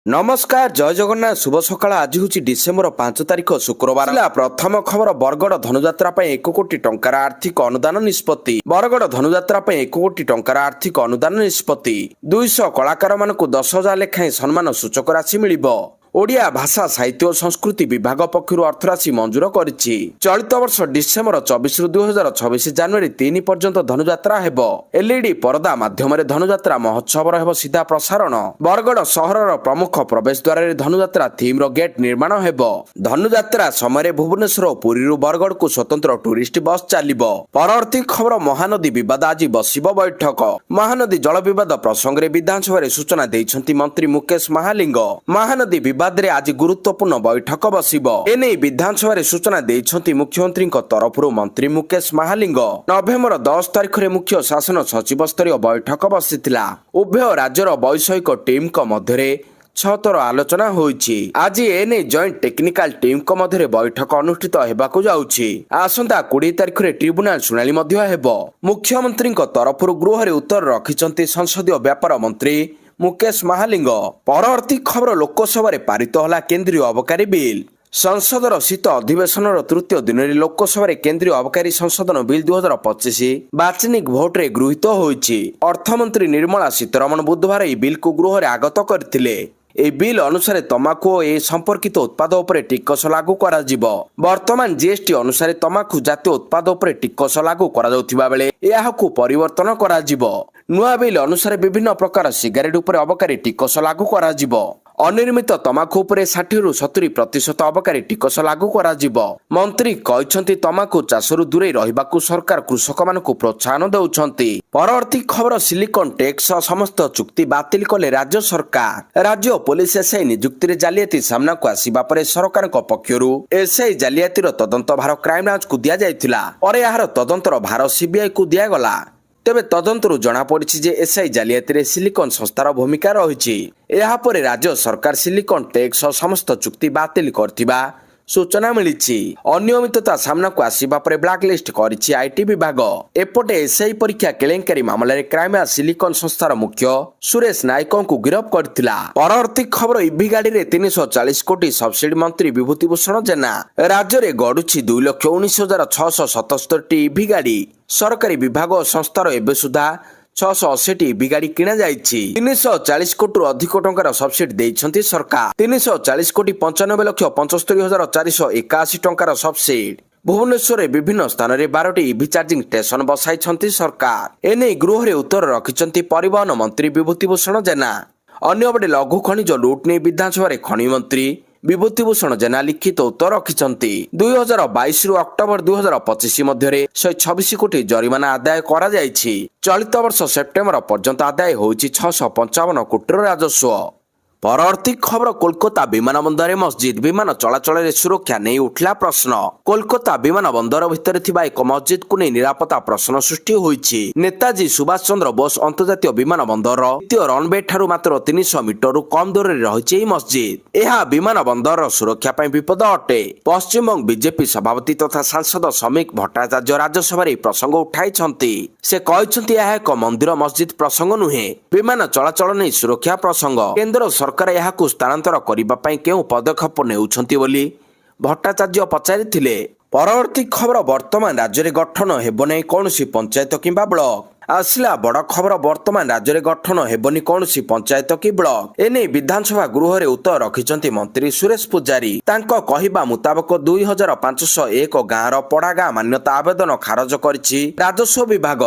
नमस्कार जय जगन्नाथ शुभ सकाळ आज हूँ डिसेम्बर 5 तारिख शुक्रवार प्रथम खबर बरगड़ धनुजात्रा 1 कोटी टंकार आर्थिक अनुदान निष्पत्ति बरगड़ धनुजात्रा 1 कोटी टंकार आर्थिक अनुदान निष्पत्ति 200 कलाकार मानक 10,000 लेखाएं सम्मान सूचक राशि मिलिबो। ओडिया भाषा साहित्य और संस्कृति विभाग पक्षर अर्थराशि मंजूर करिछि। चलित वर्ष डिसेम्बर 24 रु 2026 जनवरी 3 पर्यंत धनुजात्रा हेबो। एलईडी पर्दा माध्यम धनुजात्रा महोत्सव हेबो सीधा प्रसारण। बरगड़ सहरर प्रमुख प्रवेश द्वार रे धनुजात्रा थीम रो गेट निर्माण हेबो। धनुजात्रा समय भुवनेश्वर और पुरी रु बरगड़ को स्वतंत्र टूरिस्ट बस चलिबो। परवर्ती खबर महानदी विवाद आज बसिबो बैठक। महानदी जल विवाद प्रसंग रे विधानसभा रे सूचना दैछंती मंत्री मुकेश महालिंग। महानदी विवाद रे आज गुरुत्वपूर्ण बैठक बसिबो। एने विधानसभा रे सूचना दैछंती मुख्यमंत्री तरफरु मंत्री मुकेश महालिंग। नवेम्बर 10 तारिख रे मुख्य शासन सचिव स्तरीय बैठक बसिथिला। उभय राज्यर वैषयिक टीम को मध्यरे 6 थर आलोचना होईछि। आज एने जॉइंट टेक्निकल टीम को मध्यरे बैठक अनुष्ठित हेबाकु जाउछि। आसंता 20 तारिख रे ट्रिब्यूनल सुनाली मध्य हेबो। मुख्यमंत्री तरफरु गृह रे उत्तर रखिचंती संसदीय व्यापार मंत्री मुकेश महालिंग। परवर्ती खबर लोकसभा रे पारित होला केंद्रीय अबकारी बिल। संसदर शीत अधिवेशन तृतीय दिन में लोकसभा केंद्रीय अबकारी संशोधन बिल 2025 बाचनिक भोट रे गृहीत होईछि। अर्थमंत्री निर्मला सीतारमण बुधवार ए बिल को गृह रे आगत करथिले। ए बिल अनुसार तमाकू और ए संपर्कित उत्पाद उपरे टिकस लागू करा जिवो। वर्तमान जीएसटी अनुसार तमाकू जातीय उत्पाद उपरे टिकस लागू करा जाउथिबा बेले एहाकू परिवर्तन करा जिवो। नुआ बिल अनुसार विभिन्न प्रकार सिगारेट उपरे अबकारी टिकस लागू करा जिवो। अनिर्मित तमाकू उपरे 60 रु 70% अबकारी टिकस लागू करा जिवो। मंत्री कहछंती तमाकू चाषरु दूरे रहिबाकू सरकार कृषक मानकू प्रोत्साहन देउछंती। परवर्ती खबर सिलिकॉन टैक्स समस्त चुक्ति बातिल कले राज्य सरकार। राज्य पुलिस एसआई नियुक्ति रे जालियाती सामना को आसीबा परे सरकार को पक्षरु एसआई जालियाती रो तदंत भार क्राइम ब्रांच को दिया जायतिला। परे यार तदंतर भार सीबीआई को दिया गला। तेबे तदंतरु जना पड़िछि जे एसआई जालियाती रे सिलिकॉन संस्थार भूमिका रहिछि। एहा परे राज्य सरकार सिलिकॉन टैक्स समस्त चुक्ति बातिल करथिबा सूचना मिलिछि। अनियमितता सामना को आसीबा परे ब्लैकलिस्ट करिछि आईटी विभाग। एपटे एसआई परीक्षा केलेंकारी मामला रे क्राइम ब्रांच सिलिकॉन संस्थार मुख्य सुरेश नायक को गिरफ्त करथिला। परवर्ती खबर ईवी गाड़ी रे 340 कोटी सब्सिडी मंत्री विभूति भूषण जेना। राज्य रे गडुछि 2,19,677 टी ईवी गाड़ी। सरकारी विभाग और संस्थार एबे सुधा 680 ईवी गाड़ी किना जाइछि। 340 कोटी अधिक टंकार सब्सिडी देइछंती सरकार। 340 कोटी 95,75,481 टंकार सब्सिडी। भुवनेश्वर विभिन्न स्थान रे 12टी ईवी चार्जिंग स्टेशन बसाइछंती सरकार। एने गृह रे उत्तर रखिछंती परिवहन मंत्री विभूति भूषण जेना। अन्यबडे लघु खनिज लूट ने विधानसभा रे खनि मंत्री विभूति भूषण जेना लिखित उत्तर रखिछंती। 2022 रु अक्टोबर 2025 मध्यरे 126 कोटी जरिमाना आदाय करा जायछि। चलित वर्ष सेप्टेम्बर पर्यंत आदाय होइछि 655 कोटी राजस्व। परवर्ती खबर कोलकाता विमान बंदर मस्जिद विमान चलाचल सुरक्षा नहीं उठला प्रश्न। कोलकाता विमान बंदर भितर थिबा एक मस्जिद को नहीं निरापत्ता प्रश्न सृष्टि होइछि। नेताजी सुभाष चंद्र बोस अंतर्जातीय विमान बंदर द्वितीय रनवे ठारू मात्र 300 मीटर रु कम दूर रे रहिछि मस्जिद। एहा विमान बंदर सुरक्षा पई विपद अटे। पश्चिम बंग बीजेपी सभापति तथा सांसद समीक भट्टाचार्य राज्यसभा रे प्रसंग उठाइछंती। से कहछंती एहा एक मंदिर मस्जिद प्रसंग नुहे, विमान चलाचल नहीं सुरक्षा प्रसंग। केंद्र सरकार यहाकू स्थानांतर करिबा पई केउ पदक्षेप नेउछंती बोली भट्टाचार्य पचारिथिले। परवर्ती खबर वर्तमान राज्य रे गठन हेबो नै कोनोसी पंचायत किबा ब्लॉक। आसला बड़ खबर वर्तमान राज्य रे गठन हेबोनी कोनोसी पंचायत कि ब्लॉक। एने विधानसभा गृह रे उत्तर रखिचंती मंत्री सुरेश पुजारी। तांको कहिबा मुताबक 2501 गाँ रो पड़ागा मान्यता आवेदन खारज करछि राजस्व विभाग।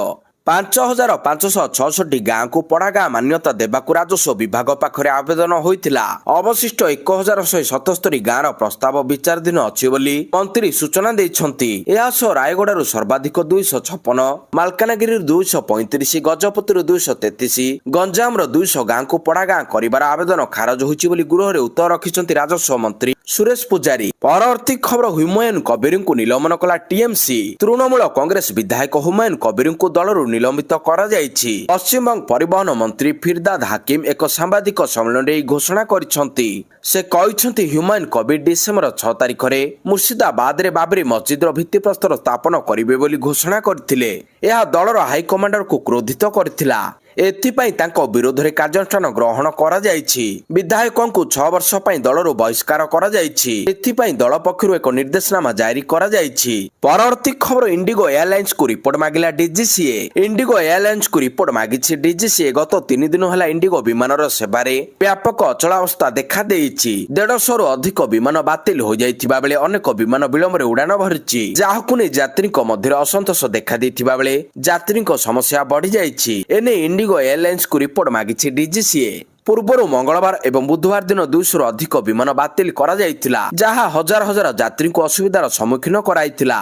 5,566 गाँ को पड़ागा मान्यता देबाकू राजस्व विभाग पाखरे आवेदन होइतिला। अवशिष्ट 1,177 गाँ रो प्रस्ताव विचाराधीन अछि बोली मंत्री सूचना दैछंती। एहासो रायगड़ारू सर्वाधिक 256, मालकानगिरी 235, गजपति 233, गंजाम 200 गाँ को पड़ागा करिबार आवेदन खारज होइछि बोली गृह रे उत्तर रखिचंती राजस्व मंत्री सुरेश पुजारी। परवर्ती खबर हुमायून कबीर को निलंबन कला टीएमसी। तृणमूल कांग्रेस विधायक हुमायून कबीर को दलरू निलंबित करा जायछि। पश्चिम बंग परिवहन मंत्री फिरदाद हाकिम एक सांबादिक सम्मेलन रे घोषणा करिसंती। से कहिसंती हुमायून कबीर डिसेम्बर 6 तारिख रे मुर्शिदाबाद रे बाबरी मस्जिद रो भित्तिप्रस्तर स्थापन करिवे बोली घोषणा करथिले। एहा दलर हाईकमांडर को क्रोधित करथिला। ଏଥିପାଇଁ ତାଙ୍କ ବିରୋଧରେ କାର୍ଯ୍ୟାନୁଷ୍ଠାନ ଗ୍ରହଣ କରାଯାଇଛି। ବିଧାୟକଙ୍କୁ 6 ବର୍ଷ ପାଇଁ ଦଳରୁ ବହିଷ୍କାର କରାଯାଇଛି। ଏଥିପାଇଁ ଦଳ ପକ୍ଷରୁ ଏକ ନିର୍ଦ୍ଦେଶନାମା ଜାରି କରାଯାଇଛି। ପରବର୍ତ୍ତୀ ଖବର ଇଣ୍ଡିଗୋ ଏୟାରଲାଇନ୍ସକୁ ରିପୋର୍ଟ ମାଗିଲା ଡିଜିସିଏ। ଇଣ୍ଡିଗୋ ଏୟାରଲାଇନ୍ସକୁ ରିପୋର୍ଟ ମାଗିଛି ଡିଜିସିଏ। ଗତ 3 ଦିନ ହେଲା ଇଣ୍ଡିଗୋ ବିମାନର ସେବାରେ ବ୍ୟାପକ ଅଚଳାବସ୍ଥା ଦେଖାଦେଇଛି। 150ରୁ ଅଧିକ ବିମାନ ବାତିଲ ହୋଇଯାଇଥିବା ବେଳେ ଅନେକ ବିମାନ ବିଳମ୍ବରେ ଉଡ଼ାଣ ଭରିଛି, ଯାହାକୁ ନେଇ ଯାତ୍ରୀଙ୍କ ମଧ୍ୟରେ ଅସନ୍ତୋଷ ଦେଖାଦେଇଥିବା ବେଳେ ଯାତ୍ରୀଙ୍କ ସମସ୍ୟା ବଢ଼ିଯାଇଛି। ଏନେଇ ଇଣ୍ଡିଗୋ ଏୟାରଲାଇନ୍ସକୁ ରିପୋର୍ଟ ମାଗିଛି ଡିଜିସିଏ। ପୂର୍ବରୁ ମଙ୍ଗଳବାର ଏବଂ ବୁଧବାର ଦିନ 200ରୁ ଅଧିକ ବିମାନ ବାତିଲ କରାଯାଇଥିଲା, ଯାହା ହଜାର ହଜାର ଯାତ୍ରୀଙ୍କୁ ଅସୁବିଧାର ସମ୍ମୁଖୀନ କରାଇଥିଲା।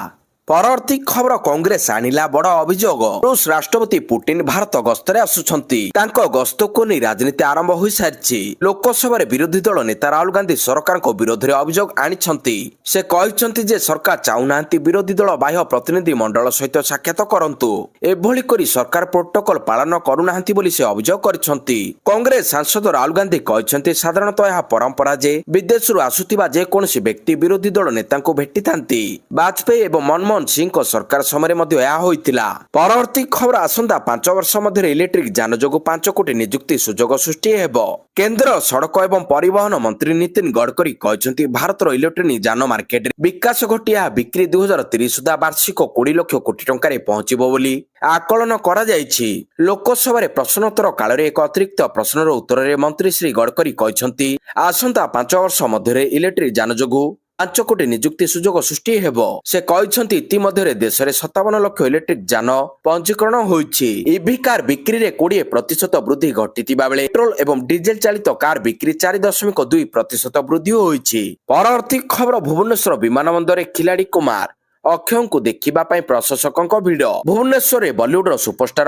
ପରବର୍ତ୍ତୀ ଖବର କଂଗ୍ରେସ ଆଣିଲା ବଡ଼ ଅଭିଯୋଗ। ରୁଷ ରାଷ୍ଟ୍ରପତି ପୁଟିନ ଭାରତ ଗସ୍ତରେ ଆସୁଛନ୍ତି। ତାଙ୍କ ଗସ୍ତକୁ ନେଇ ରାଜନୀତି ଆରମ୍ଭ ହୋଇସାରିଛି। ଲୋକସଭାରେ ବିରୋଧୀ ଦଳ ନେତା ରାହୁଲ ଗାନ୍ଧୀ ସରକାରଙ୍କ ବିରୋଧରେ ଅଭିଯୋଗ ଆଣିଛନ୍ତି। ସେ କହିଛନ୍ତି ଯେ ସରକାର ଚାହୁଁନାହାନ୍ତି ବିରୋଧୀ ଦଳ ବାହ୍ୟ ପ୍ରତିନିଧି ମଣ୍ଡଳ ସହିତ ସାକ୍ଷାତ କରନ୍ତୁ। ଏଭଳି କରି ସରକାର ପ୍ରୋଟୋକଲ ପାଳନ କରୁନାହାନ୍ତି ବୋଲି ସେ ଅଭିଯୋଗ କରିଛନ୍ତି। କଂଗ୍ରେସ ସାଂସଦ ରାହୁଲ ଗାନ୍ଧୀ କହିଛନ୍ତି ସାଧାରଣତଃ ଏହା ପରମ୍ପରା ଯେ ବିଦେଶରୁ ଆସୁଥିବା ଯେକୌଣସି ବ୍ୟକ୍ତି ବିରୋଧୀ ଦଳ ନେତାଙ୍କୁ ଭେଟିଥାନ୍ତି। ବାଜପେୟୀ ଏବଂ ମନମୋହନ ସିଂଙ୍କ ସରକାର ସମୟରେ ମଧ୍ୟ ଏହା ହୋଇଥିଲା। ପରବର୍ତ୍ତୀ ଖବର ଆସନ୍ତା 5 ବର୍ଷ ମଧ୍ୟରେ ଇଲେକ୍ଟ୍ରିକ ଯାନ ଯୋଗୁଁ 5 କୋଟି ନିଯୁକ୍ତି ସୁଯୋଗ ସୃଷ୍ଟି ହେବ। କେନ୍ଦ୍ର ସଡ଼କ ଏବଂ ପରିବହନ ମନ୍ତ୍ରୀ ନୀତିନ ଗଡ଼କରୀ କହିଛନ୍ତି ଭାରତର ଇଲେକ୍ଟ୍ରୋନିକ ଯାନ ମାର୍କେଟରେ ବିକାଶ ଘଟି ଏହା ବିକ୍ରି 2030 ସୁଦ୍ଧା ବାର୍ଷିକ 20 ଲକ୍ଷ କୋଟି ଟଙ୍କାରେ ପହଞ୍ଚିବ ବୋଲି ଆକଳନ କରାଯାଇଛି। ଲୋକସଭାରେ ପ୍ରଶ୍ନୋତ୍ତର କାଳରେ ଏକ ଅତିରିକ୍ତ ପ୍ରଶ୍ନର ଉତ୍ତରରେ ମନ୍ତ୍ରୀ ଶ୍ରୀ ଗଡ଼କରୀ କହିଛନ୍ତି ଆସନ୍ତା 5 ବର୍ଷ ମଧ୍ୟରେ ଇଲେକ୍ଟ୍ରିକ ଯାନ ଯୋଗୁଁ 5 କୋଟି ନିଯୁକ୍ତି ସୁଯୋଗ ସୃଷ୍ଟି ହେବ। ସେ କହିଛନ୍ତି ଇତିମଧ୍ୟରେ ଦେଶରେ 57 ଲକ୍ଷ ଇଲେକ୍ଟ୍ରିକ ଯାନ ପଞ୍ଜୀକରଣ ହୋଇଛି। ଇଭି କାର୍ ବିକ୍ରିରେ 20% ବୃଦ୍ଧି ଘଟିଥିବା ବେଳେ ପେଟ୍ରୋଲ ଏବଂ ଡିଜେଲ ଚାଳିତ କାର୍ ବିକ୍ରି 4.2% ବୃଦ୍ଧି ହୋଇଛି। ପରବର୍ତ୍ତୀ ଖବର ଭୁବନେଶ୍ୱର ବିମାନ ବନ୍ଦରରେ ଖିଲାଡି କୁମାର ଅକ୍ଷୟଙ୍କୁ ଦେଖିବା ପାଇଁ ପ୍ରଶଂସକଙ୍କ ଭିଡ଼। ଭୁବନେଶ୍ୱରରେ ବଲିଉଡର ସୁପରଷ୍ଟାର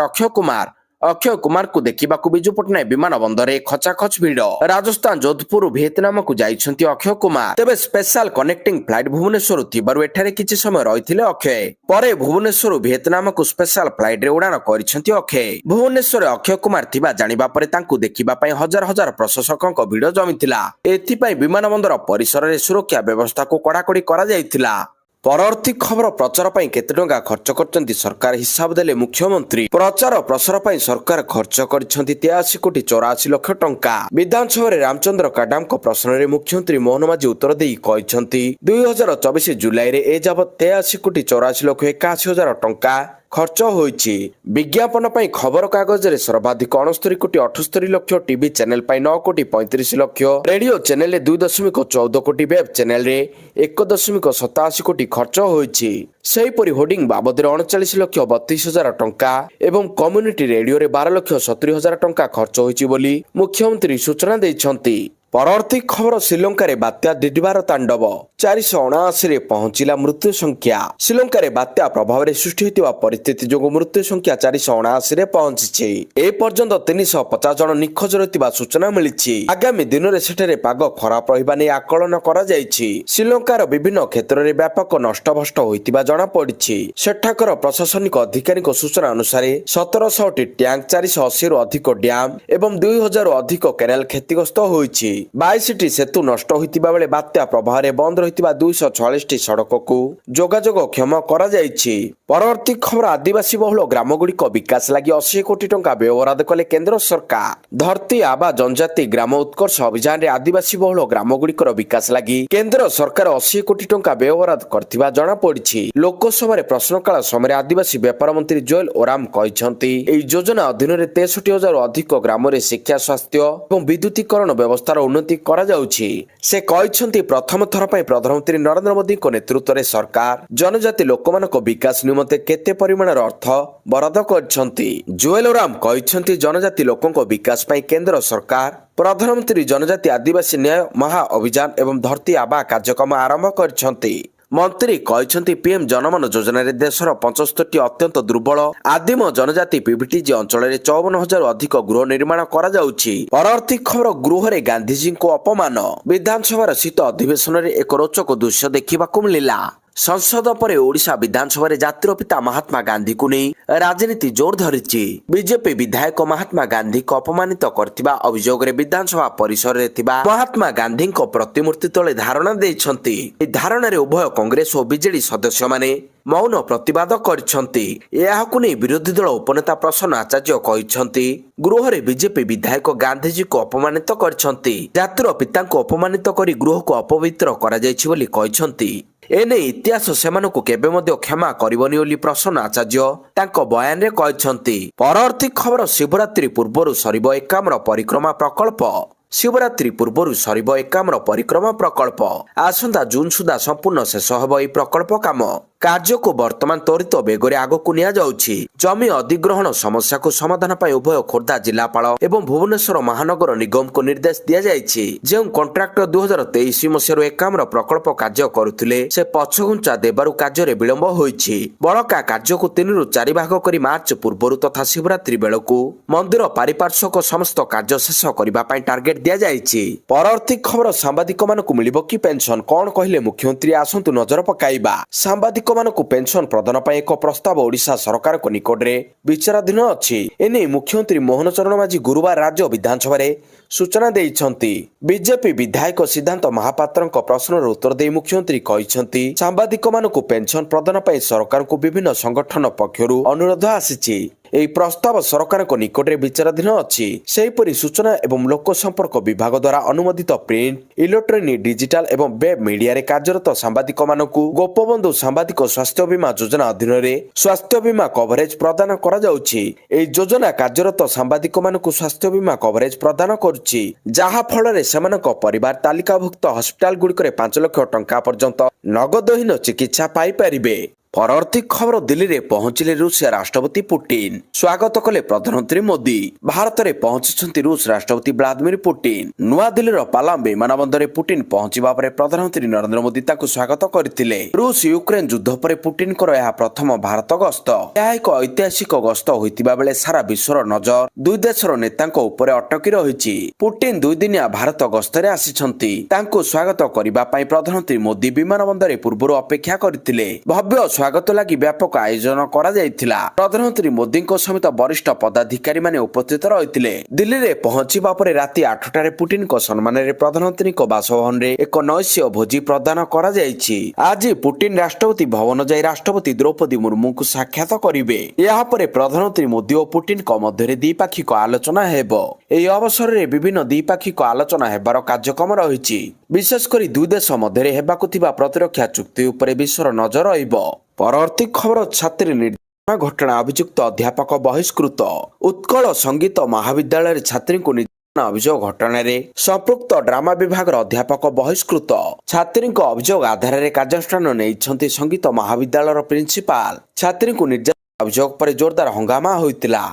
ଅକ୍ଷୟ କୁମାରଙ୍କୁ ଦେଖିବାକୁ ବିଜୁ ପଟ୍ଟନାୟକ ବିମାନ ବନ୍ଦରରେ ଖଚାଖଚ ଭିଡ଼। ରାଜସ୍ଥାନ ଯୋଧପୁର ଭିଏତନାମକୁ ଯାଇଛନ୍ତି ଅକ୍ଷୟ କୁମାର। ତେବେ ସ୍ପେଶାଲ କନେକ୍ଟିଂ ଫ୍ଲାଇଟ୍ ଭୁବନେଶ୍ୱରରୁ ଥିବାରୁ ଏଠାରେ କିଛି ସମୟ ରହିଥିଲେ ଅକ୍ଷୟ। ପରେ ଭୁବନେଶ୍ୱରରୁ ଭିଏତନାମକୁ ସ୍ପେଶାଲ ଫ୍ଲାଇଟରେ ଉଡ଼ାଣ କରିଛନ୍ତି ଅକ୍ଷୟ। ଭୁବନେଶ୍ୱରରେ ଅକ୍ଷୟ କୁମାର ଥିବା ଜାଣିବା ପରେ ତାଙ୍କୁ ଦେଖିବା ପାଇଁ ହଜାର ହଜାର ପ୍ରଶଂସକଙ୍କ ଭିଡ଼ ଜମିଥିଲା। ଏଥିପାଇଁ ବିମାନ ବନ୍ଦର ପରିସରରେ ସୁରକ୍ଷା ବ୍ୟବସ୍ଥାକୁ କଡ଼ାକଡ଼ି କରାଯାଇଥିଲା। ପରବର୍ତ୍ତୀ ଖବର ପ୍ରଚାର ପାଇଁ କେତେ ଟଙ୍କା ଖର୍ଚ୍ଚ କରିଛନ୍ତି ସରକାର ହିସାବ ଦେଲେ ମୁଖ୍ୟମନ୍ତ୍ରୀ। ପ୍ରଚାର ପ୍ରସାର ପାଇଁ ସରକାର ଖର୍ଚ୍ଚ କରିଛନ୍ତି 83 କୋଟି 84 ଲକ୍ଷ ଟଙ୍କା। ବିଧାନସଭାରେ ରାମଚନ୍ଦ୍ର କାଡାମଙ୍କ ପ୍ରଶ୍ନରେ ମୁଖ୍ୟମନ୍ତ୍ରୀ ମୋହନ ମାଝୀ ଉତ୍ତର ଦେଇ କହିଛନ୍ତି 2024 ଜୁଲାଇରେ ଏଯାବତ 83 କୋଟି 84 ଲକ୍ଷ 81 ହଜାର ଟଙ୍କା ଖର୍ଚ୍ଚ ହୋଇଛି। ବିଜ୍ଞାପନ ପାଇଁ ଖବରକାଗଜରେ ସର୍ବାଧିକ 69 କୋଟି 78 ଲକ୍ଷ, ଟିଭି ଚ୍ୟାନେଲ ପାଇଁ 9 କୋଟି 35 ଲକ୍ଷ, ରେଡିଓ ଚ୍ୟାନେଲରେ 2.14 କୋଟି, ୱେବ୍ ଚ୍ୟାନେଲରେ 1.87 କୋଟି ଖର୍ଚ୍ଚ ହୋଇଛି। ସେହିପରି ହୋର୍ଡିଂ ବାବଦରେ 39 ଲକ୍ଷ 32 ହଜାର ଟଙ୍କା ଏବଂ କମ୍ୟୁନିଟି ରେଡିଓରେ 12 ଲକ୍ଷ 70 ହଜାର ଟଙ୍କା ଖର୍ଚ୍ଚ ହୋଇଛି ବୋଲି ମୁଖ୍ୟମନ୍ତ୍ରୀ ସୂଚନା ଦେଇଛନ୍ତି। ପରବର୍ତ୍ତୀ ଖବର ଶ୍ରୀଲଙ୍କାରେ ବାତ୍ୟା ଦିଡିବାର ତାଣ୍ଡବ। 479ରେ ପହଞ୍ଚିଲା ମୃତ୍ୟୁ ସଂଖ୍ୟା। ଶ୍ରୀଲଙ୍କାରେ ବାତ୍ୟା ପ୍ରଭାବରେ ସୃଷ୍ଟି ହୋଇଥିବା ପରିସ୍ଥିତି ଯୋଗୁଁ ମୃତ୍ୟୁ ସଂଖ୍ୟା 479ରେ ପହଞ୍ଚିଛି। ଏପର୍ଯ୍ୟନ୍ତ 350 ଜଣ ନିଖୋଜ ରହିଥିବା ସୂଚନା ମିଳିଛି। ଆଗାମୀ ଦିନରେ ସେଠାରେ ପାଗ ଖରାପ ରହିବା ନେଇ ଆକଳନ କରାଯାଇଛି। ଶ୍ରୀଲଙ୍କାର ବିଭିନ୍ନ କ୍ଷେତ୍ରରେ ବ୍ୟାପକ ନଷ୍ଟଭଷ୍ଟ ହୋଇଥିବା ଜଣାପଡ଼ିଛି। ସେଠାକାର ପ୍ରଶାସନିକ ଅଧିକାରୀଙ୍କ ସୂଚନା ଅନୁସାରେ 1700ଟି ଟ୍ୟାଙ୍କ, 480ରୁ ଅଧିକ ଡ୍ୟାମ ଏବଂ 2000ରୁ ଅଧିକ କେନାଲ କ୍ଷତିଗ୍ରସ୍ତ ହୋଇଛି। 22ଟି ସେତୁ ନଷ୍ଟ ହୋଇଥିବା ବେଳେ ବାତ୍ୟା ପ୍ରଭାବରେ ବନ୍ଦ ରହିଥିବା 246ଟି ସଡ଼କକୁ ଯୋଗାଯୋଗ କ୍ଷମ କରାଯାଇଛି। ପରବର୍ତ୍ତୀ ଖବର ଆଦିବାସୀ ବହୁଳ ଗ୍ରାମଗୁଡ଼ିକ ବିକାଶ ଲାଗି 80 କୋଟି ଟଙ୍କା ବ୍ୟୟବରାଦ କଲେ କେନ୍ଦ୍ର ସରକାର। ଧରତୀ ଆବା ଜନଜାତି ଗ୍ରାମ ଉତ୍କର୍ଷ ଅଭିଯାନରେ ଆଦିବାସୀ ବହୁଳ ଗ୍ରାମଗୁଡ଼ିକର ବିକାଶ ଲାଗି କେନ୍ଦ୍ର ସରକାର 80 କୋଟି ଟଙ୍କା ବ୍ୟୟବରାଦ କରିଥିବା ଜଣାପଡ଼ିଛି। ଲୋକସଭାରେ ପ୍ରଶ୍ନକାଳ ସମୟରେ ଆଦିବାସୀ ବ୍ୟାପାର ମନ୍ତ୍ରୀ ଜୁଏଲ ଓରାମ କହିଛନ୍ତି ଏହି ଯୋଜନା ଅଧୀନରେ 63,000ରୁ ଅଧିକ ଗ୍ରାମରେ ଶିକ୍ଷା, ସ୍ୱାସ୍ଥ୍ୟ ଏବଂ ବିଦ୍ୟୁତୀକରଣ ବ୍ୟବସ୍ଥାର ଉନ୍ନତି କରାଯାଉଛି। ସେ କହିଛନ୍ତି ପ୍ରଥମ ଥର ପାଇଁ ପ୍ରଧାନମନ୍ତ୍ରୀ ନରେନ୍ଦ୍ର ମୋଦିଙ୍କ ନେତୃତ୍ୱରେ ସରକାର ଜନଜାତି ଲୋକମାନଙ୍କ ବିକାଶ ନିମନ୍ତେ କେତେ ପରିମାଣର ଅର୍ଥ ବରାଦ କରିଛନ୍ତି। ଜୁଏଲ ଓରାମ କହିଛନ୍ତି ଜନଜାତି ଲୋକଙ୍କ ବିକାଶ ପାଇଁ କେନ୍ଦ୍ର ସରକାର ପ୍ରଧାନମନ୍ତ୍ରୀ ଜନଜାତି ଆଦିବାସୀ ନ୍ୟାୟ ମହା ଅଭିଯାନ ଏବଂ ଧରତୀ ଆବା କାର୍ଯ୍ୟକ୍ରମ ଆରମ୍ଭ କରିଛନ୍ତି। ମନ୍ତ୍ରୀ କହିଛନ୍ତି ପିଏମ୍ ଜନମନ ଯୋଜନାରେ ଦେଶର 75ଟି ଅତ୍ୟନ୍ତ ଦୁର୍ବଳ ଆଦିମ ଜନଜାତି ପିଭିଟିଜି ଅଞ୍ଚଳରେ 54,000ରୁ ଅଧିକ ଗୃହ ନିର୍ମାଣ କରାଯାଉଛି। ପରବର୍ତ୍ତୀ ଖବର ଗୃହରେ ଗାନ୍ଧିଜୀଙ୍କୁ ଅପମାନ। ବିଧାନସଭାର ଶୀତ ଅଧିବେଶନରେ ଏକ ରୋଚକ ଦୃଶ୍ୟ ଦେଖିବାକୁ ମିଳିଲା। संसद पर ओडिशा विधानसभा जातिर पिता महात्मा गांधी को नहीं राजनीति जोर धरी बीजेपी विधायक महात्मा गांधी को अपमानित करथिबा अभियोग रे विधानसभा परिसर रे थिबा महात्मा गांधी को प्रतिमूर्ति तले धारणा देइछंती। ए धारणा रे उभय कांग्रेस और बीजेडी सदस्य माने मौन प्रतिवाद करछंती। एहाकु नै विरोधी दल उपनेता प्रसन्न आचार्य कहिछंती गृह रे बीजेपी विधायक गांधीजी को अपमानित करछंती। जातिर पिता को अपमानित करी गृह को अपवित्र करा जायछि बोली कहिछंती। एने इतिहास सेमानकु केबे मध्य क्षमा करिवनी बोली प्रसन्न आचार्य तांको बयान रे कहिछंती। परवर्ती खबर शिवरात्रि पूर्वरु सरिब एकाम्र परिक्रमा प्रकल्प। शिवरात्रि पूर्वरु सरिब एकाम्र परिक्रमा प्रकल्प आसंता जून सुधा संपूर्ण शेष हेब एही प्रकल्प काम कार्य को वर्तमान त्वरित बेगरे आगकु निया जाउछि। जमी अधिग्रहण समस्या को समाधान पाई उभय खोर्धा जिलापाल एवं भुवनेश्वर महानगर निगम को निर्देश दिया जायछि। जेउ कॉन्ट्रैक्टर 2023 मसिहारु एकाम्र प्रकल्प कार्य करुथिले से पछघुंचा देबारु कार्य रे विलंब होइछि। बळका कार्य को 3 रु 4 भाग करी मार्च पूर्वरु तथा शिवरात्रि बेलकु मंदिर पारिपार्श्वक समस्त कार्य शेष करिबा पाई टार्गेट दिया जायछि। परवर्ती खबर सांबादिक मानकु मिलिबो कि पेंशन कोन कहिले मुख्यमंत्री आसंतु नजर पकाइबा। सांबादिक मानकु पेंशन प्रदान पाई एक प्रस्ताव ओडिशा सरकार को निकट रे विचाराधीन अछि। एने मुख्यमंत्री मोहन चरण माझी गुरुवार राज्य विधानसभा रे सूचना देइछंती। बीजेपी विधायक सिद्धांत महापात्र प्रश्नर उत्तर दे मुख्यमंत्री कहिछंती सांबादिक मानकु पेंशन प्रदान पाई सरकार को विभिन्न संगठन पक्षरु अनुरोध आसीछि। एही प्रस्ताव सरकार को निकट रे विचाराधीन अछि। सेहीपरि सूचना एवं लोक संपर्क विभाग द्वारा अनुमोदित प्रिंट इलेक्ट्रॉनिक डिजिटल एवं वेब मीडिया रे कार्यरत सांबादिक मानकु गोपबंधु सांबादिक स्वास्थ्य बीमा योजना अधीन रे स्वास्थ्य बीमा कवरेज प्रदान करा जाउछि। एही योजना कार्यरत सांबादिक मानकु स्वास्थ्य बीमा कवरेज प्रदान करूछि, जाहा फल रे सेमानक परिवार तालिकाभुक्त हस्पिटाल गुड़िक 5 लाख टंका पर्यंत नगदहीन चिकित्सा पाई परिबे। परवर्ती खबर दिल्ली रे पहुंचिले रूसिया राष्ट्रपति पुतिन। स्वागत कले प्रधानमंत्री मोदी। भारत रे पहुंचछंती रूस राष्ट्रपति व्लादिमीर पुतिन। नुआ दिल्ली रो पालाम विमानबंदर रे पुतिन पहुंचिबा परे प्रधानमंत्री नरेंद्र मोदी ताकु स्वागत करथिले। रूस यूक्रेन युद्ध परे पुतिन को यह प्रथम भारत गस्त। यह एक ऐतिहासिक गस्त होइतिबा बेले सारा विश्वर नजर दुई देशर नेतांको उपरे अटकी रहिछि। पुतिन 2 दिनिया भारत गस्तरे आसिछंती। तांको स्वागत करिबा पई प्रधानमंत्री मोदी विमानबंदर रे पूर्वरु अपेक्षा करथिले। भव्य स्वागत लगी व्यापक आयोजन करा जायतिला। प्रधानमंत्री मोदी समेत वरिष्ठ पदाधिकारी माने उपस्थित रहिथिले। दिल्ली रे पहुंचिबा परे राति 8 रे पुतिन को सम्मान रे प्रधानमंत्री को बासभवन रे एक नैश्य भोजी प्रदान करा जायछि। आज पुतिन राष्ट्रपति भवन जाई राष्ट्रपति द्रौपदी मुर्मू को साक्षात करिवे। यहाँ परे प्रधानमंत्री मोदी और पुतिन को मध्य द्विपाक्षिक आलोचना हेबो। एही अवसर रे विभिन्न द्विपाक्षिक आलोचना हेबार कार्यक्रम रहिछि। विशेष करी दुई देश मध्य हेबाकु थिबा प्रतिरक्षा चुक्ति उपरे विश्वर नजर रहिबो। परवर्ती खबर छात्री निर्यातना घटना अभियुक्त अध्यापक बहिष्कृत। उत्कल संगीत महाविद्यालय छात्री को निर्यातना अभियोग घटना रे संपृक्त ड्रामा विभाग अध्यापक बहिष्कृत। छात्री अभियोग आधार कार्यानुष्ठान नहीं संगीत महाविद्यालय प्रिंसिपाल। छात्री को निर्यातना अभियोग पर जोरदार हंगामा होइतिला।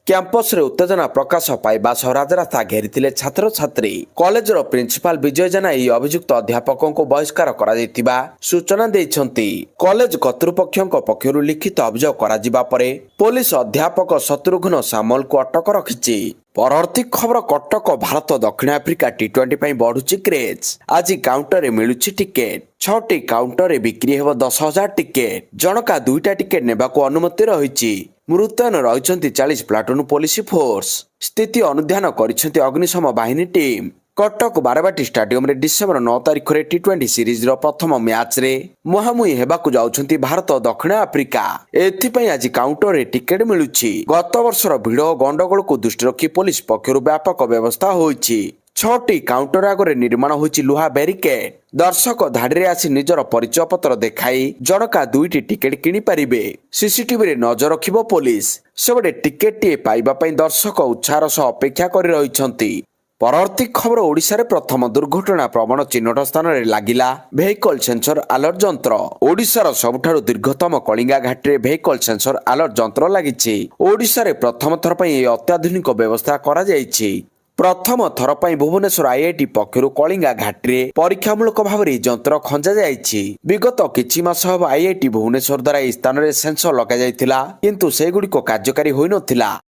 कैंपस रे उत्तेजना प्रकाश पाइबा सह राजरास्ता घेरिथिले छात्र छात्री। कॉलेज रो प्रिंसिपाल विजय जेना एही अभियुक्त अध्यापकों को बहिष्कार करा जायतिबा सूचना देइछंती। कॉलेज कर्तृपक्षों पक्षरु लिखित अभियोग करा जिबा परे पुलिस अध्यापक शत्रुघ्न सामल को अटक रखिछि। परवर्ती खबर कटक भारत दक्षिण आफ्रिका T20 पई बढ़ुछि क्रेज। आज काउंटर रे मिलुछि टिकेट। 6टी काउंटर रे बिक्री हेबो 10,000 टिकेट। जनका 2टा टिकेट नेबाको अनुमति रहिछि। मुतयन रहिछंती 40 प्लाटून पुलिस फोर्स। स्थिति अनुध्यान करिछंती अग्निशम बाहिनी टीम। कटक बारवाटी स्टाडियम रे डिसेंबर 9 तारिख रे T20 सीरीज रो प्रथम मैच रे मुहामुही हेबाकु जाउछंती भारत दक्षिण आफ्रिका। एथिपई आज काउंटर रे टिकेट मिलुछि। गत वर्षर भिड़ गंडगोल को दृष्टि रखी पुलिस पक्षरु व्यापक व्यवस्था होइछि। 6टी काउंटर आगे निर्माण होइछि लुहा बैरिकेड। दर्शक धाड़ी आसी निजर परिचय पत्र देखाई जनका 2टी टिकेट किनी पारिबे। सीसीटीवी रे नजर रखिबो पुलिस। सेबडे टिकेट टी पाइबा पई दर्शक उत्साहर सह अपेक्षा करि रहिछंती। परवर्ती खबर ओडिशा रे प्रथम दुर्घटना प्रवण चिन्हट स्थान रे लागिला भेहिकल सेंसर अलर्ट जंत्र। ओडिशार सबठारु दीर्घतम कलिंगा घाटी रे भेहिकल सेंसर अलर्ट जंत्र लागिछि। ओडिशा रे प्रथम थर पई अत्याधुनिक व्यवस्था करा जायछि। प्रथम थर पई भुवनेश्वर आईआईटी पक्षरु कलिंगा घाटी रे परीक्षामूलक भाव जंत्र खंजा जायछि। विगत किछि मास हब आईआईटी भुवनेश्वर द्वारा एही स्थान रे सेंसर लगा जायतिला, किंतु सेगुडी को कार्यकारी होई नथिला।